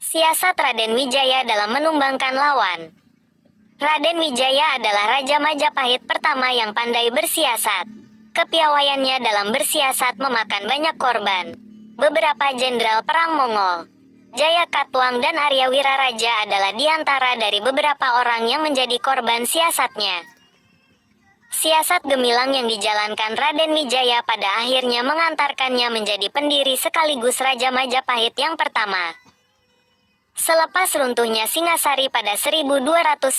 Siasat Raden Wijaya dalam menumbangkan lawan. Raden Wijaya adalah Raja Majapahit pertama yang pandai bersiasat. Kepiawaiannya dalam bersiasat memakan banyak korban. Beberapa jenderal perang Mongol, Jaya Katuang dan Arya Wiraraja adalah di antara dari beberapa orang yang menjadi korban siasatnya. Siasat gemilang yang dijalankan Raden Wijaya pada akhirnya mengantarkannya menjadi pendiri sekaligus Raja Majapahit yang pertama. Selepas runtuhnya Singasari pada 1292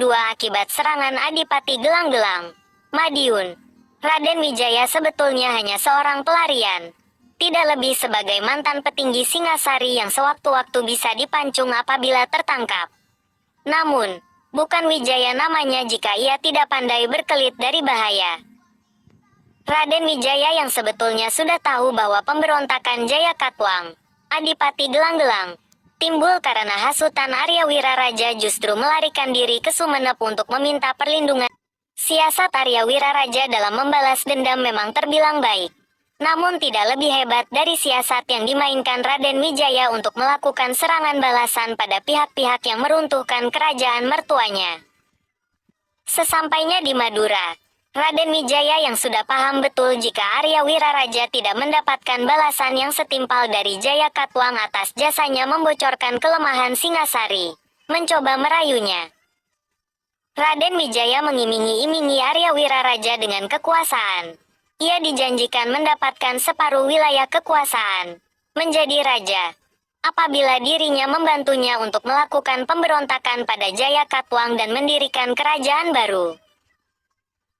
akibat serangan Adipati Gelang-Gelang, Madiun, Raden Wijaya sebetulnya hanya seorang pelarian. Tidak lebih sebagai mantan petinggi Singasari yang sewaktu-waktu bisa dipancung apabila tertangkap. Namun, bukan Wijaya namanya jika ia tidak pandai berkelit dari bahaya. Raden Wijaya yang sebetulnya sudah tahu bahwa pemberontakan Jaya Katuang, Adipati Gelang-Gelang, timbul karena hasutan Arya Wiraraja justru melarikan diri ke Sumenep untuk meminta perlindungan. Siasat Arya Wiraraja dalam membalas dendam memang terbilang baik. Namun tidak lebih hebat dari siasat yang dimainkan Raden Wijaya untuk melakukan serangan balasan pada pihak-pihak yang meruntuhkan kerajaan mertuanya. Sesampainya di Madura, Raden Wijaya yang sudah paham betul jika Arya Wiraraja tidak mendapatkan balasan yang setimpal dari Jaya Katuang atas jasanya membocorkan kelemahan Singasari, mencoba merayunya. Raden Wijaya mengiming-imingi Arya Wiraraja dengan kekuasaan. Ia dijanjikan mendapatkan separuh wilayah kekuasaan, menjadi raja, apabila dirinya membantunya untuk melakukan pemberontakan pada Jaya Katuang dan mendirikan kerajaan baru.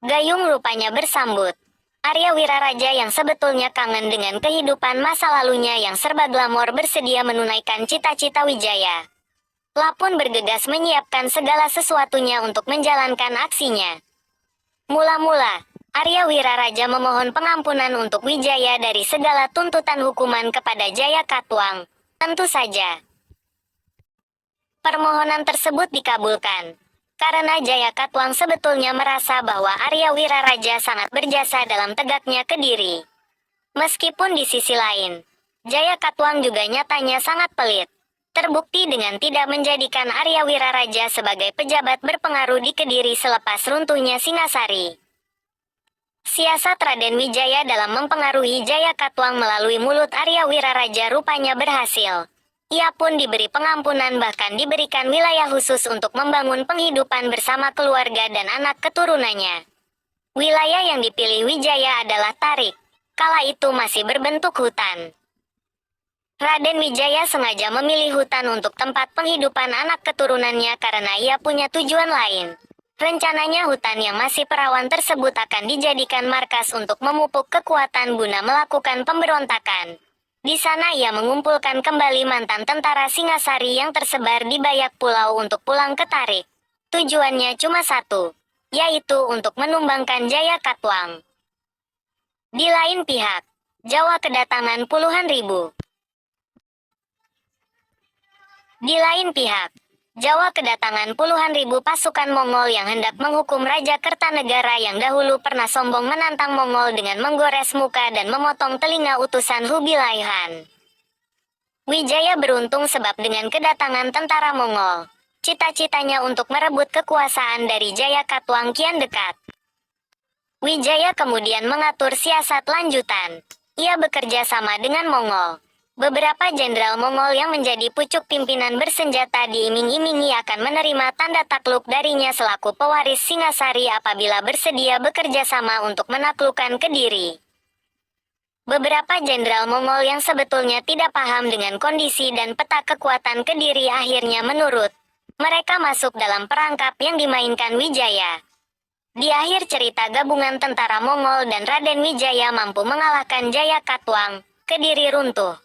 Gayung rupanya bersambut. Arya Wiraraja yang sebetulnya kangen dengan kehidupan masa lalunya yang serba glamor bersedia menunaikan cita-cita Wijaya. Lapun bergegas menyiapkan segala sesuatunya untuk menjalankan aksinya. Mula-mula, Arya Wiraraja memohon pengampunan untuk Wijaya dari segala tuntutan hukuman kepada Jaya Katuang. Tentu saja, permohonan tersebut dikabulkan. Karena Jaya Katuang sebetulnya merasa bahwa Arya Wiraraja sangat berjasa dalam tegaknya Kediri. Meskipun di sisi lain, Jaya Katuang juga nyatanya sangat pelit. Terbukti dengan tidak menjadikan Arya Wiraraja sebagai pejabat berpengaruh di Kediri selepas runtuhnya Singasari. Siasat Raden Wijaya dalam mempengaruhi Jaya Katuang melalui mulut Arya Wiraraja rupanya berhasil. Ia pun diberi pengampunan bahkan diberikan wilayah khusus untuk membangun penghidupan bersama keluarga dan anak keturunannya. Wilayah yang dipilih Wijaya adalah Tarik. Kala itu masih berbentuk hutan. Raden Wijaya sengaja memilih hutan untuk tempat penghidupan anak keturunannya karena ia punya tujuan lain. Rencananya hutan yang masih perawan tersebut akan dijadikan markas untuk memupuk kekuatan guna melakukan pemberontakan. Di sana ia mengumpulkan kembali mantan tentara Singasari yang tersebar di banyak pulau untuk pulang ke Tarik. Tujuannya cuma satu, yaitu untuk menumbangkan Jaya Katuang. Di lain pihak, Jawa kedatangan puluhan ribu. Di lain pihak, Jawa kedatangan puluhan ribu pasukan Mongol yang hendak menghukum Raja Kertanegara yang dahulu pernah sombong menantang Mongol dengan menggores muka dan memotong telinga utusan Hubilaihan. Wijaya beruntung sebab dengan kedatangan tentara Mongol, cita-citanya untuk merebut kekuasaan dari Jaya Katuang kian dekat. Wijaya kemudian mengatur siasat lanjutan. Ia bekerja sama dengan Mongol. Beberapa jenderal Mongol yang menjadi pucuk pimpinan bersenjata diiming-imingi akan menerima tanda takluk darinya selaku pewaris Singasari apabila bersedia bekerja sama untuk menaklukkan Kediri. Beberapa jenderal Mongol yang sebetulnya tidak paham dengan kondisi dan peta kekuatan Kediri akhirnya menurut. Mereka masuk dalam perangkap yang dimainkan Wijaya. Di akhir cerita gabungan tentara Mongol dan Raden Wijaya mampu mengalahkan Jaya Katuang, Kediri runtuh.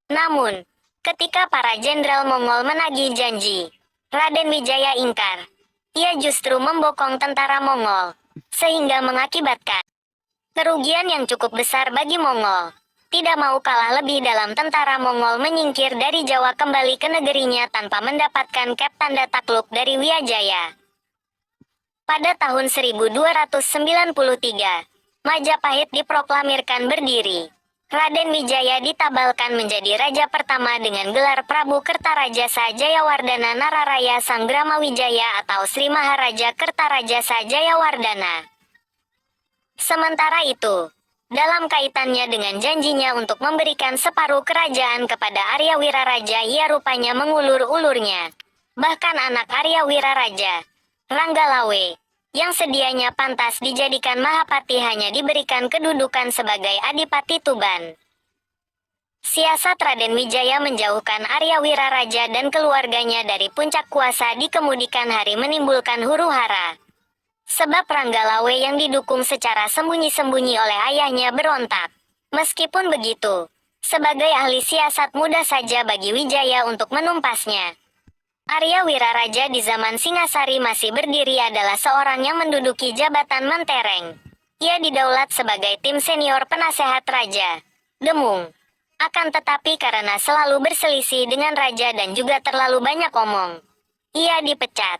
Namun, ketika para jenderal Mongol menagih janji, Raden Wijaya ingkar. Ia justru membokong tentara Mongol, sehingga mengakibatkan kerugian yang cukup besar bagi Mongol. Tidak mau kalah lebih dalam tentara Mongol menyingkir dari Jawa kembali ke negerinya tanpa mendapatkan cap tanda takluk dari Wijaya. Pada tahun 1293, Majapahit diproklamirkan berdiri. Raden Wijaya ditabalkan menjadi raja pertama dengan gelar Prabu Kertarajasa Jayawardana Nararaya Sanggrama Wijaya atau Sri Maharaja Kertarajasa Jayawardana. Sementara itu, dalam kaitannya dengan janjinya untuk memberikan separuh kerajaan kepada Arya Wiraraja, ia rupanya mengulur-ulurnya. Bahkan anak Arya Wiraraja, Ranggalawe, yang sedianya pantas dijadikan Mahapati hanya diberikan kedudukan sebagai Adipati Tuban. Siasat Raden Wijaya menjauhkan Arya Wiraraja dan keluarganya dari puncak kuasa di kemudian hari menimbulkan huru-hara. Sebab Ranggalawe yang didukung secara sembunyi-sembunyi oleh ayahnya berontak. Meskipun begitu, sebagai ahli siasat mudah saja bagi Wijaya untuk menumpasnya. Arya Wiraraja di zaman Singasari masih berdiri adalah seorang yang menduduki jabatan mentereng. Ia didaulat sebagai tim senior penasehat raja, Demung. Akan tetapi karena selalu berselisih dengan raja dan juga terlalu banyak omong, ia dipecat.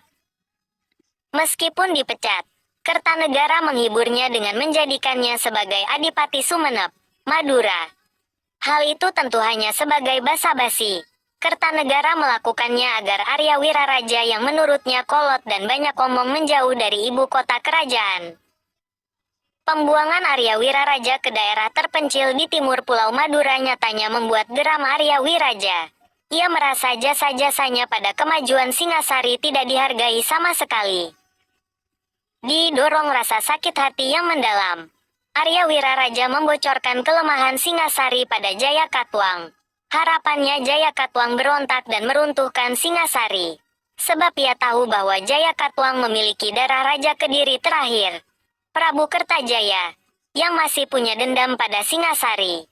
Meskipun dipecat, Kertanegara menghiburnya dengan menjadikannya sebagai Adipati Sumenep, Madura. Hal itu tentu hanya sebagai basa-basi. Kertanegara melakukannya agar Arya Wiraraja yang menurutnya kolot dan banyak omong menjauh dari ibu kota kerajaan. Pembuangan Arya Wiraraja ke daerah terpencil di timur Pulau Madura nyatanya membuat geram Arya Wiraja. Ia merasa jasa-jasanya pada kemajuan Singasari tidak dihargai sama sekali. Didorong rasa sakit hati yang mendalam, Arya Wiraraja membocorkan kelemahan Singasari pada Jayakatwang. Harapannya Jayakatwang berontak dan meruntuhkan Singasari. Sebab ia tahu bahwa Jayakatwang memiliki darah Raja Kediri terakhir, Prabu Kertajaya, yang masih punya dendam pada Singasari.